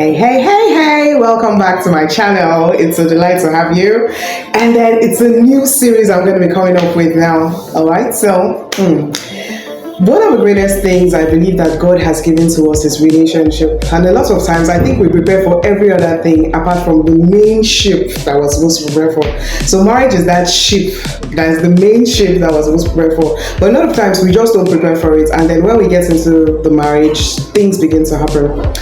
Hey, welcome back to my channel. It's a delight to have you. And then it's a new series I'm going to be coming up with now. All right, one of the greatest things I believe that God has given to us is relationship. And a lot of times I think we prepare for every other thing apart from the main ship that we're supposed to prepare for. So marriage is that ship, that is the main ship that we're supposed to prepare for. But a lot of times we just don't prepare for it. And then when we get into the marriage, things begin to happen.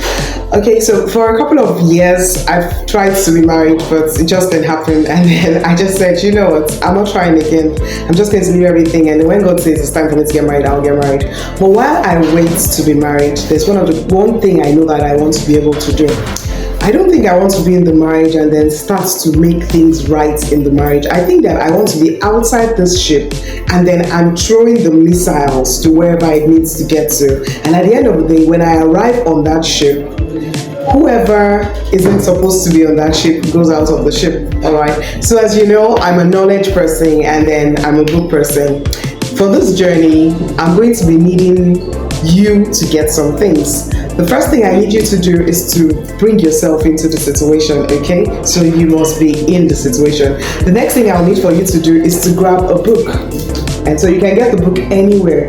Okay, so for a couple of years, I've tried to be married, but it just didn't happen. And then I just said, you know what, I'm not trying again. I'm just going to leave everything. And when God says it's time for me to get married, I'll get married. But while I wait to be married, there's one thing I know that I want to be able to do. I don't think I want to be in the marriage and then start to make things right in the marriage. I think that I want to be outside this ship and then I'm throwing the missiles to wherever it needs to get to. And at the end of the day, when I arrive on that ship, whoever isn't supposed to be on that ship goes out of the ship. All right. So as you know, I'm a knowledge person and then I'm a book person. For this journey, I'm going to be needing you to get some things. The first thing I need you to do is to bring yourself into the situation, okay? So you must be in the situation. The next thing I'll need for you to do is to grab a book. And so you can get the book anywhere.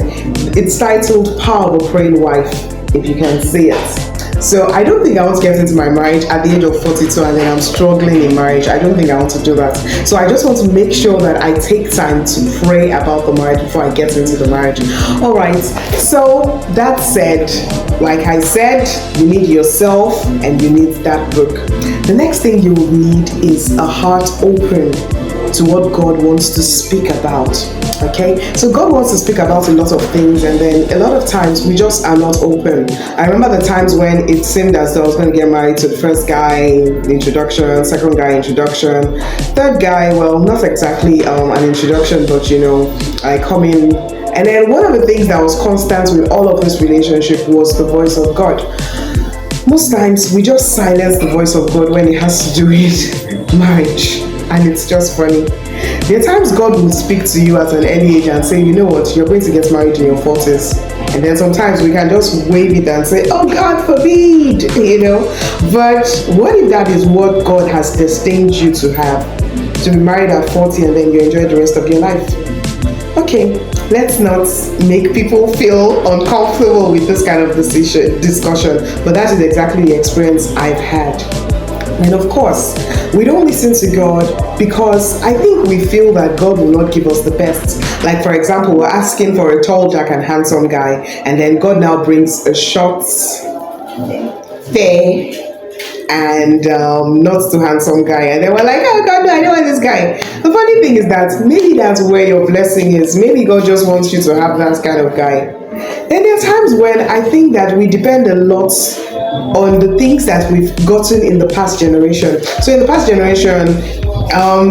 It's titled Power of a Praying Wife, if you can see it. So I don't think I want to get into my marriage at the age of 42 and then I'm struggling in marriage. I don't think I want to do that. So I just want to make sure that I take time to pray about the marriage before I get into the marriage. All right. So that said, like I said, you need yourself and you need that book. The next thing you will need is a heart open to what God wants to speak about. Okay, so God wants to speak about a lot of things, and then a lot of times we just are not open. I remember the times when it seemed as though I was going to get married to the first guy, introduction, second guy, introduction, third guy, well, not exactly an introduction, but you know, I come in. And then one of the things that was constant with all of this relationship was the voice of God. Most times we just silence the voice of God when it has to do with marriage, and it's just funny. There are times God will speak to you at an early age and say, you know what, you're going to get married in your 40s. And then sometimes we can just wave it and say, oh, God forbid, you know. But what if that is what God has destined you to have? To be married at 40 and then you enjoy the rest of your life? Okay, let's not make people feel uncomfortable with this kind of discussion. But that is exactly the experience I've had. And of course, we don't listen to God because I think we feel that God will not give us the best. Like, for example, we're asking for a tall, dark, and handsome guy, and then God now brings a short, fair, and not too handsome guy. And then we're like, oh God, no, I don't want this guy. The funny thing is that maybe that's where your blessing is. Maybe God just wants you to have that kind of guy. Then there are times when I think that we depend a lot on the things that we've gotten in the past generation. So in the past generation,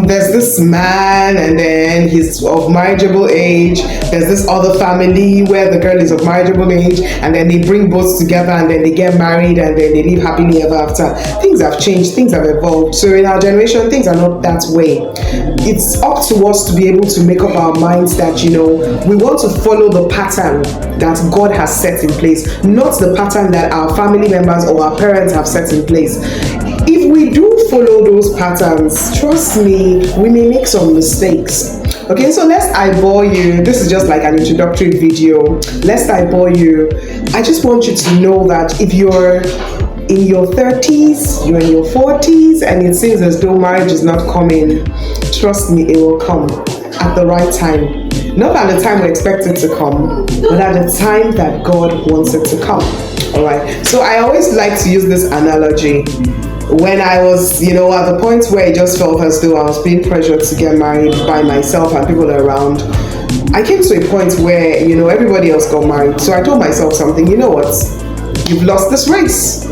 there's this man and then he's of marriageable age. There's this other family where the girl is of marriageable age and then they bring both together and then they get married and then they live happily ever after. Things have changed, things have evolved. So in our generation, things are not that way. It's up to us to be able to make up our minds that, you know, we want to follow the pattern that God has set in place, not the pattern that our family members or our parents have set in place. If we do follow those patterns, trust me, we may make some mistakes. Okay, so lest I bore you, this is just like an introductory video. Lest I bore you, I just want you to know that if you're in your 30s, you're in your 40s, and it seems as though marriage is not coming, trust me, it will come at the right time. Not at the time we expect it to come, but at the time that God wants it to come. All right. So I always like to use this analogy. When I was, you know, at the point where it just felt as though I was being pressured to get married by myself and people around, I came to a point where, you know, everybody else got married. So I told myself something, you know what, you've lost this race.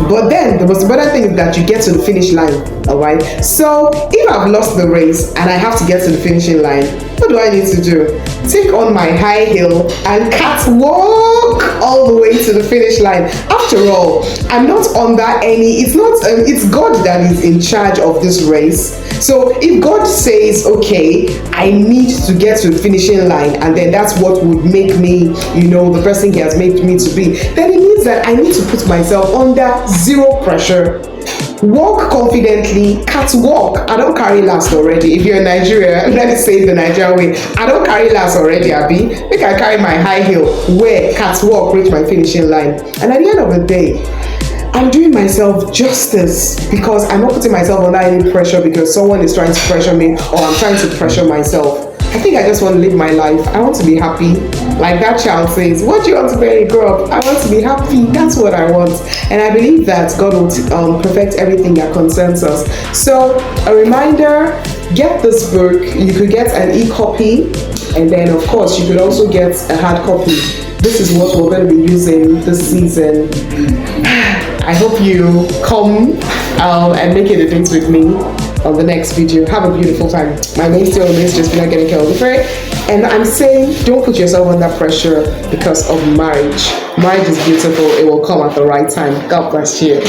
But then the most important thing is that you get to the finish line, all right? So if I've lost the race and I have to get to the finishing line, what do I need to do? Take on my high heel and catwalk all the way to the finish line. After all, I'm not under any, it's God that is in charge of this race. So if God says, okay, I need to get to the finishing line, and then that's what would make me, the person He has made me to be, then it means that I need to put myself under zero pressure. Walk confidently, catwalk. I don't carry last already. If you're in Nigeria, let me say it the Nigerian way. I don't carry last already, Abi. Make I carry my high heel, where catwalk reach my finishing line. And at the end of the day, I'm doing myself justice because I'm not putting myself under any pressure because someone is trying to pressure me or I'm trying to pressure myself. I think I just want to live my life. I want to be happy. Like that child says, what do you want to be when you grow up? I want to be happy. That's what I want. And I believe that God will perfect everything that concerns us. So a reminder, get this book. You could get an e-copy. And then, of course, you could also get a hard copy. This is what we're going to be using this season. I hope you come and make it a date with me on the next video. Have a beautiful time. My name still is Justina Geneke, and I'm saying don't put yourself under pressure because of marriage. Marriage is beautiful. It will come at the right time. God bless you.